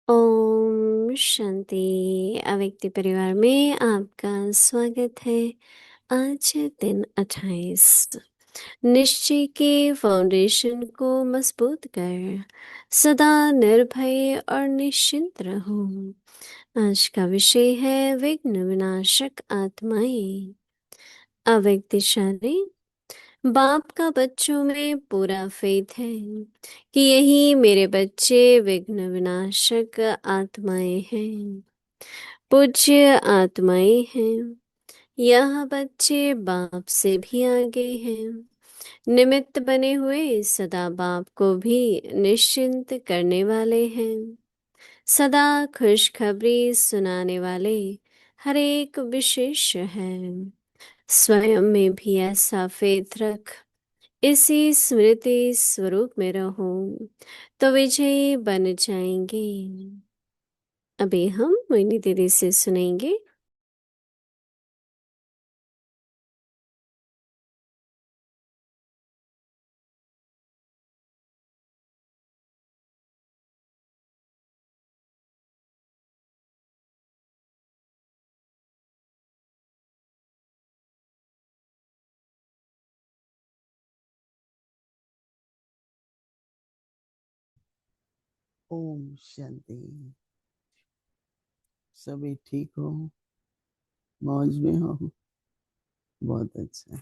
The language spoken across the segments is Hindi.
ओम शांति। अव्यक्ति परिवार में आपका स्वागत है। आज है दिन 28। निश्चय के फाउंडेशन को मजबूत कर सदा निर्भय और निश्चिंत रहो। आज का विषय है विघ्न विनाशक आत्माएं। अव्यक्ति शादी। बाप का बच्चों में पूरा फेथ है कि यही मेरे बच्चे विघ्न विनाशक आत्माएं हैं, पूज्य आत्माएं हैं। यह बच्चे बाप से भी आगे हैं, निमित्त बने हुए सदा बाप को भी निश्चिंत करने वाले हैं, सदा खुशखबरी सुनाने वाले हर एक विशेष है। स्वयं में भी ऐसा फेथ रख, इसी स्मृति स्वरूप में रहो तो विजयी बन जाएंगे। अभी हम मोहिनी दीदी से सुनेंगे। ओम शांति। सभी ठीक हो, मौज में हो? बहुत अच्छा।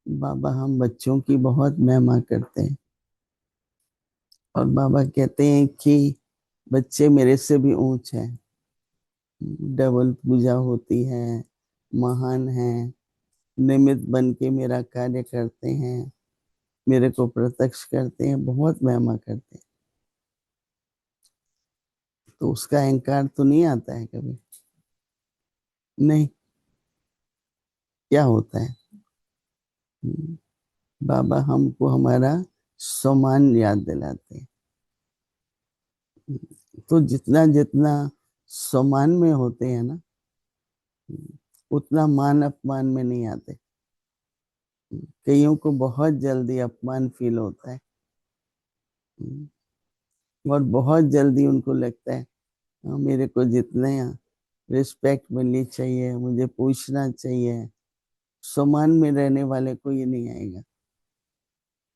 बाबा हम बच्चों की बहुत महिमा करते हैं और बाबा कहते हैं कि बच्चे मेरे से भी ऊंच हैं। डबल पूजा होती है, महान है, निमित्त बन के मेरा कार्य करते हैं, मेरे को प्रत्यक्ष करते हैं, बहुत महिमा करते हैं। तो उसका अहंकार तो नहीं आता है कभी? नहीं। क्या होता है? बाबा हमको हमारा सम्मान याद दिलाते हैं। तो जितना जितना सम्मान में होते हैं ना, उतना मान अपमान में नहीं आते। कईयों को बहुत जल्दी अपमान फील होता है और बहुत जल्दी उनको लगता है हाँ, मेरे को जितने रिस्पेक्ट मिलनी चाहिए, मुझे पूछना चाहिए। सम्मान में रहने वाले को ये नहीं आएगा,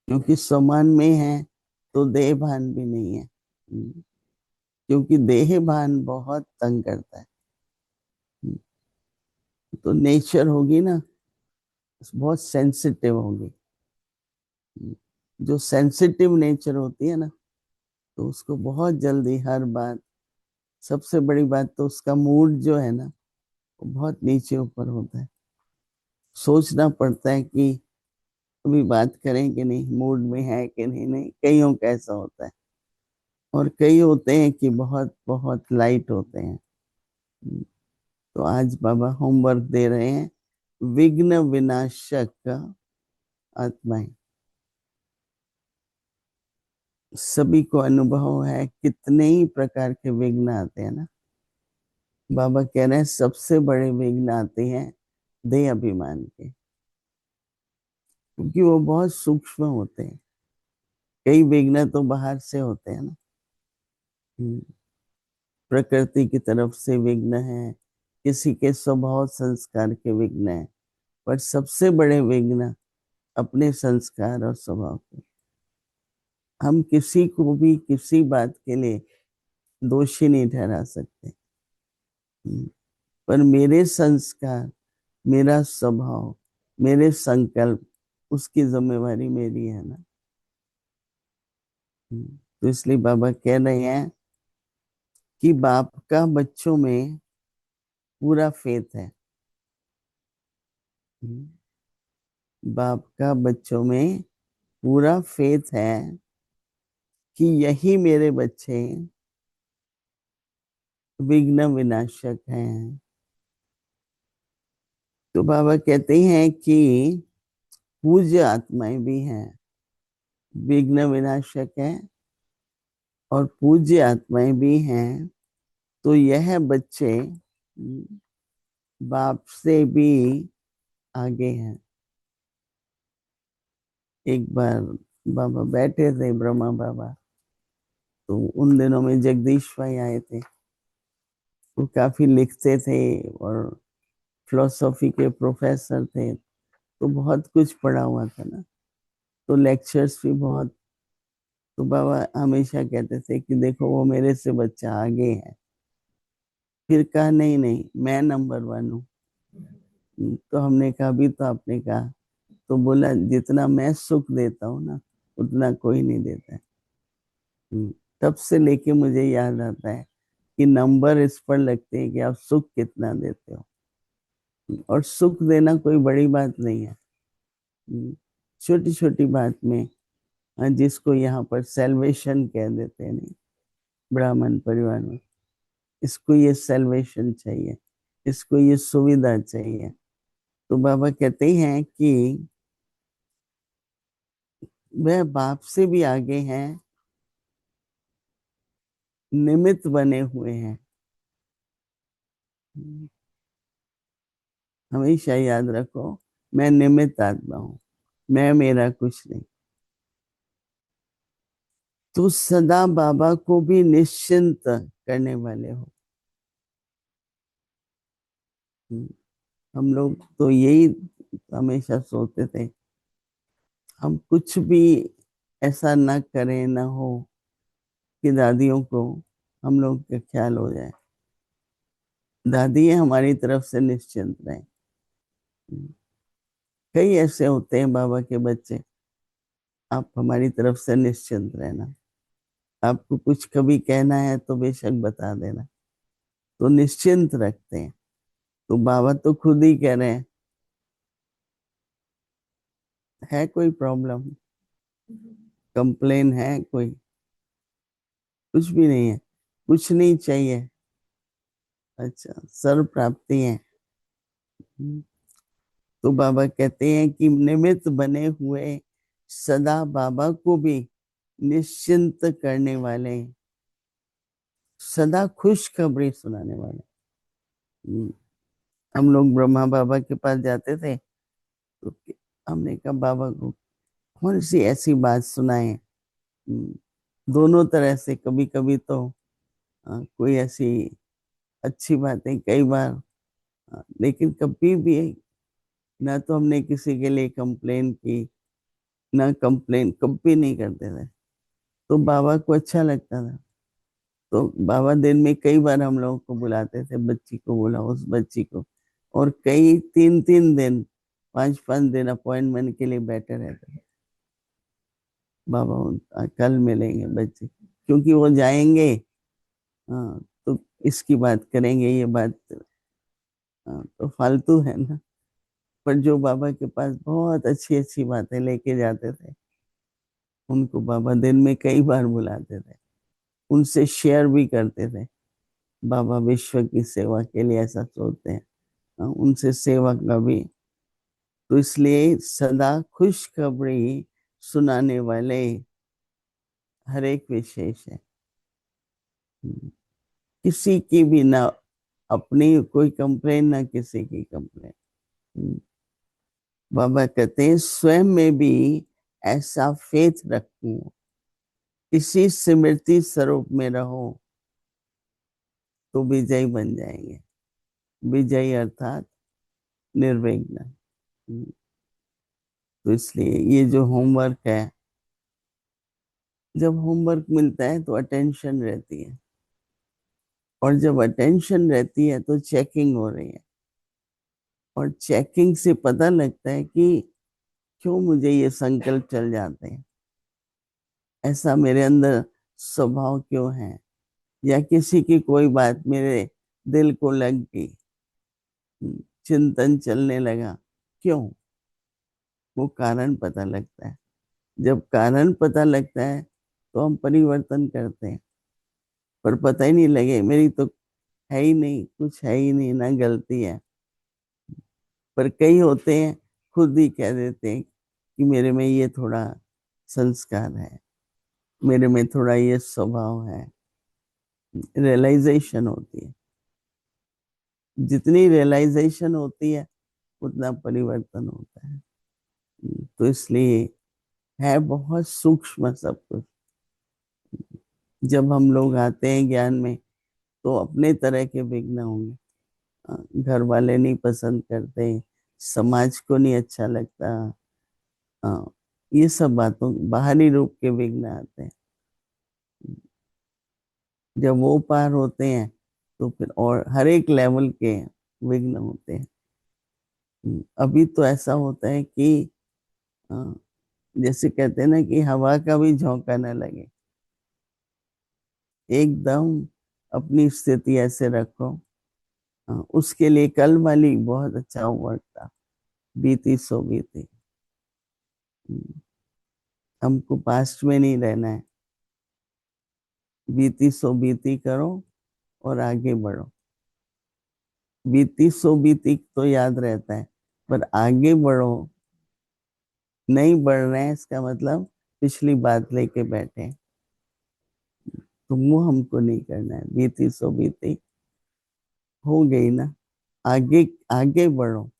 क्योंकि सम्मान में है तो देह भान भी नहीं है। क्योंकि देह भान बहुत तंग करता है। तो नेचर होगी ना, बहुत सेंसिटिव होगी। जो सेंसिटिव नेचर होती है ना, तो उसको बहुत जल्दी हर बात, सबसे बड़ी बात तो उसका मूड जो है ना, वो बहुत नीचे ऊपर होता है। सोचना पड़ता है कि अभी बात करें कि नहीं, मूड में है कि नहीं। नहीं, कईयों का ऐसा होता है और कई होते हैं कि बहुत बहुत लाइट होते हैं। तो आज बाबा होमवर्क दे रहे हैं, विघ्न विनाशक आत्माएं। सभी को अनुभव है कितने ही प्रकार के विघ्न आते हैं ना। बाबा कह रहे हैं सबसे बड़े विघ्न आते हैं देह अभिमान के, क्योंकि वो बहुत सूक्ष्म होते हैं। कई विघ्न तो बाहर से होते हैं ना। हम्म, प्रकृति की तरफ से विघ्न है, किसी के स्वभाव संस्कार के विघ्न है, पर सबसे बड़े विघ्न अपने संस्कार और स्वभाव के। हम किसी को भी किसी बात के लिए दोषी नहीं ठहरा सकते। पर मेरे संस्कार, मेरा स्वभाव, मेरे संकल्प, उसकी जिम्मेवारी मेरी है ना। तो इसलिए बाबा कह रहे हैं कि बाप का बच्चों में पूरा फेथ है। बाप का बच्चों में पूरा फेथ है कि यही मेरे बच्चे विघ्न विनाशक हैं। तो बाबा कहते हैं कि पूज्य आत्माएं भी हैं, विघ्न विनाशक है, और पूज्य आत्माएं भी हैं। तो यह बच्चे बाप से भी आगे हैं। एक बार बाबा बैठे थे, ब्रह्मा बाबा। तो उन दिनों में जगदीश भाई आए थे, वो काफी लिखते थे और फिलोसॉफी के प्रोफेसर थे, तो बहुत कुछ पढ़ा हुआ था ना, तो लेक्चर्स भी बहुत। तो बाबा हमेशा कहते थे कि देखो वो मेरे से बच्चा आगे है। फिर कहा नहीं नहीं, मैं नंबर 1 हूँ। तो हमने कहा भी तो आपने कहा। तो बोला जितना मैं सुख देता हूँ ना, उतना कोई नहीं देता है। तब से लेके मुझे याद आता है कि नंबर इस पर लगते हैं कि आप सुख कितना देते हो। और सुख देना कोई बड़ी बात नहीं है। छोटी छोटी बात में, जिसको यहाँ पर सेल्वेशन कह देते हैं, नहीं, ब्राह्मण परिवार में इसको ये सेल्वेशन चाहिए, इसको ये सुविधा चाहिए। तो बाबा कहते हैं कि वह बाप से भी आगे हैं, निमित्त बने हुए हैं। हमेशा याद रखो, मैं निमित्त आत्मा हूं, मैं मेरा कुछ नहीं। तो सदा बाबा को भी निश्चिंत करने वाले हो। हम लोग तो यही हमेशा सोचते थे, हम कुछ भी ऐसा ना करें ना हो कि दादियों को हम लोग का ख्याल हो जाए, दादी हमारी तरफ से निश्चिंत रहें। कई ऐसे होते हैं बाबा के बच्चे, आप हमारी तरफ से निश्चिंत रहना, आपको कुछ कभी कहना है तो बेशक बता देना। तो निश्चिंत रखते हैं। तो बाबा तो खुद ही कह रहे हैं, है कोई प्रॉब्लम, कंप्लेन है कोई? कुछ भी नहीं है, कुछ नहीं चाहिए। अच्छा, सर्व प्राप्ति है। तो बाबा कहते हैं कि निमित्त बने हुए सदा बाबा को भी निश्चिंत करने वाले, सदा खुशखबरी सुनाने वाले। हम्म, हम लोग ब्रह्मा बाबा के पास जाते थे, तो हमने कहा बाबा को कौन सी ऐसी बात सुनाए। दोनों तरह से, कभी कभी तो कोई ऐसी अच्छी बातें, कई बार लेकिन कभी भी ना तो हमने किसी के लिए कंप्लेन की, ना कंप्लेन कभी नहीं करते थे। तो बाबा को अच्छा लगता था। तो बाबा दिन में कई बार हम लोगों को बुलाते थे, बच्ची को बोला, उस बच्ची को, और कई 3-3 दिन, 5-5 दिन अपॉइंटमेंट के लिए बैठे रहते थे। बाबा कल मिलेंगे बच्चे, क्योंकि वो जाएंगे, तो इसकी बात करेंगे, ये बात, तो फालतू है ना। पर जो बाबा के पास बहुत अच्छी अच्छी बातें लेके जाते थे, उनको बाबा दिन में कई बार बुलाते थे, उनसे शेयर भी करते थे। बाबा विश्व की सेवा के लिए ऐसा सोचते हैं, उनसे सेवा का भी। तो इसलिए सदा खुशखबरी सुनाने वाले, हर एक विशेष है। किसी की भी ना अपनी कोई कंप्लेन, ना किसी की कंप्लेन। बाबा कहते हैं स्वयं में भी ऐसा फेथ रखूं, इसी स्मृति स्वरूप में रहो, तो विजयी बन जाएंगे। विजयी अर्थात निर्विघ्न। तो इसलिए ये जो होमवर्क है, जब होमवर्क मिलता है तो अटेंशन रहती है, और जब अटेंशन रहती है तो चेकिंग हो रही है, और चेकिंग से पता लगता है कि क्यों मुझे ये संकल्प चल जाते हैं, ऐसा मेरे अंदर स्वभाव क्यों है, या किसी की कोई बात मेरे दिल को लग गई, चिंतन चलने लगा, क्यों? वो कारण पता लगता है। जब कारण पता लगता है तो हम परिवर्तन करते हैं। पर पता ही नहीं लगे, मेरी तो है ही नहीं, कुछ है ही नहीं ना, गलती है। पर कई होते हैं खुद ही कह देते हैं कि मेरे में ये थोड़ा संस्कार है, मेरे में थोड़ा ये स्वभाव है। रियलाइजेशन होती है, जितनी रियलाइजेशन होती है उतना परिवर्तन होता है। तो इसलिए है बहुत सूक्ष्म सब कुछ। जब हम लोग आते हैं ज्ञान में तो अपने तरह के विघ्न होंगे। घर वाले नहीं पसंद करते, समाज को नहीं अच्छा लगता। ये सब बातों बाहरी रूप के विघ्न आते हैं। जब वो पार होते हैं तो फिर और हर एक लेवल के विघ्न होते हैं। अभी तो ऐसा होता है कि अ, जैसे कहते हैं ना कि हवा का भी झोंका न लगे। एकदम अपनी स्थिति ऐसे रखो। उसके लिए कल वाली बहुत अच्छा वर्ड था, बीती सो बीती। हम्म, हमको पास्ट में नहीं रहना है। बीती सो बीती करो और आगे बढ़ो। बीती सो बीती तो याद रहता है, पर आगे बढ़ो। नहीं बढ़ रहे हैं इसका मतलब पिछली बात लेके बैठे हैं। तो वो हमको नहीं करना है। बीती सो बीती हो गई ना, आगे आगे बढ़ो।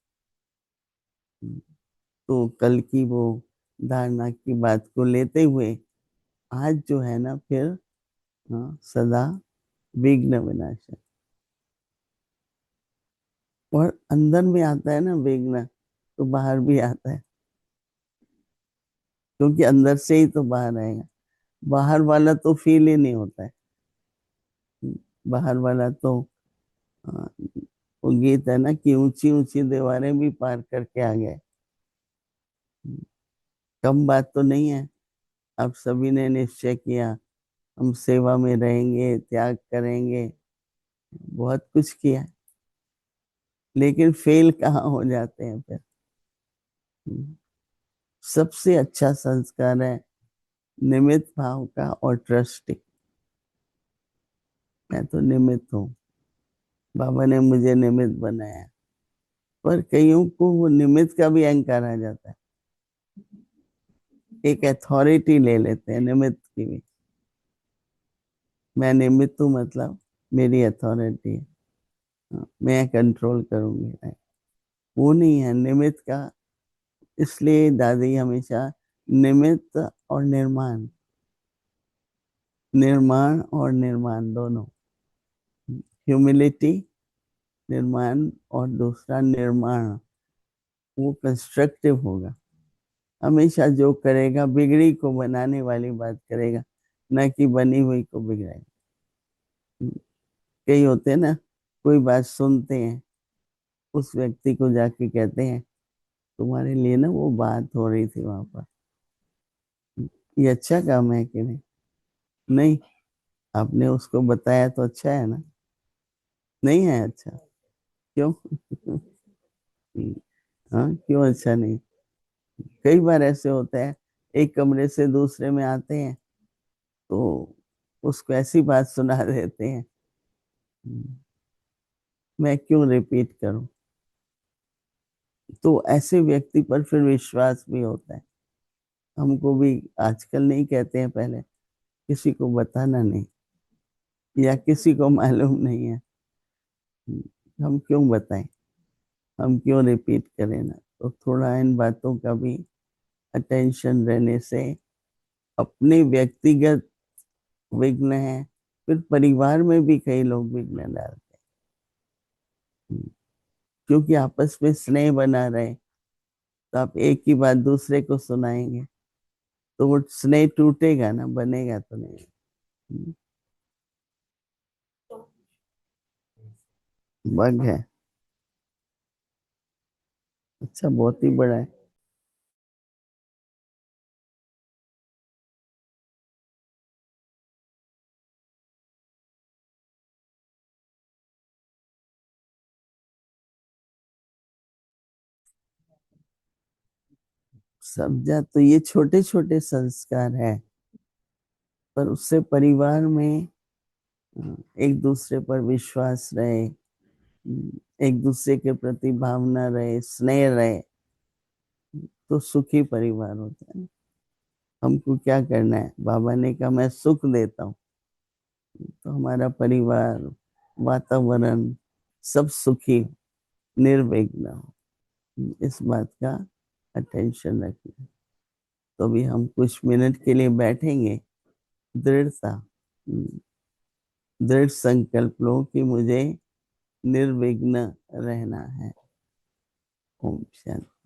तो कल की वो धारणा की बात को लेते हुए आज जो है ना फिर, सदा विघ्न विनाशक। और अंदर में आता है ना विघ्न, तो बाहर भी आता है, क्योंकि अंदर से ही तो बाहर आएगा। बाहर वाला तो फील ही नहीं होता है। बाहर वाला तो अ, वो गीत है ना कि ऊंची ऊंची दीवारें भी पार करके आ गए। कम बात तो नहीं है। अब सभी ने निश्चय किया हम सेवा में रहेंगे, त्याग करेंगे, बहुत कुछ किया, लेकिन फेल कहाँ हो जाते हैं फिर। सबसे अच्छा संस्कार है निमित्त भाव का और ट्रस्टिंग। मैं तो निमित्त हूँ, बाबा ने मुझे निमित्त बनाया। पर कईयों को वो निमित्त का भी अहंकार आ जाता है। एक अथॉरिटी ले लेते हैं निमित्त की भी। मैं निमित्त हूँ मतलब मेरी अथॉरिटी है। मैं कंट्रोल करूंगी, नहीं। वो नहीं है निमित्त का। इसलिए दादी हमेशा निमित्त और निर्माण, निर्माण और निर्माण दोनों, ह्यूमिलिटी निर्माण और दूसरा निर्माण, वो कंस्ट्रक्टिव होगा। हमेशा जो करेगा बिगड़ी को बनाने वाली बात करेगा, न कि बनी हुई को बिगड़ाएगा। कई होते हैं ना, कोई बात सुनते हैं, उस व्यक्ति को जाके कहते हैं तुम्हारे लिए ना वो बात हो रही थी वहां पर, ये अच्छा काम है कि नहीं? नहीं, आपने उसको बताया तो अच्छा है ना? नहीं है अच्छा? क्यों? हाँ, क्यों अच्छा नहीं? कई बार ऐसे होता है, एक कमरे से दूसरे में आते हैं तो उसको ऐसी बात सुना देते हैं। मैं क्यों रिपीट करूं? तो ऐसे व्यक्ति पर फिर विश्वास भी होता है। हमको भी आजकल नहीं कहते हैं, पहले किसी को बताना नहीं, या किसी को मालूम नहीं है। हम क्यों बताएं, हम क्यों रिपीट करें ना? तो थोड़ा इन बातों का भी अटेंशन रहने से अपने व्यक्तिगत विघ्न है, फिर परिवार में भी कई लोग विघ्न डालते हैं। क्योंकि आपस में स्नेह बना रहे तो आप एक ही बात दूसरे को सुनाएंगे, तो वो स्नेह टूटेगा ना, बनेगा तो नहीं। बग है। अच्छा, बहुत ही बड़ा है। समझा, तो ये छोटे छोटे संस्कार है, पर उससे परिवार में एक दूसरे पर विश्वास रहे, एक दूसरे के प्रति भावना रहे, स्नेह रहे, तो सुखी परिवार होता है। हमको क्या करना है? बाबा ने कहा मैं सुख देता हूँ, तो हमारा परिवार, वातावरण सब सुखी, निर्विघ्न हो। इस बात का अटेंशन रखना। तो भी हम कुछ मिनट के लिए बैठेंगे। दृढ़ता, दृढ़ संकल्प लो कि मुझे निर्विघ्न रहना है। ओम शांति।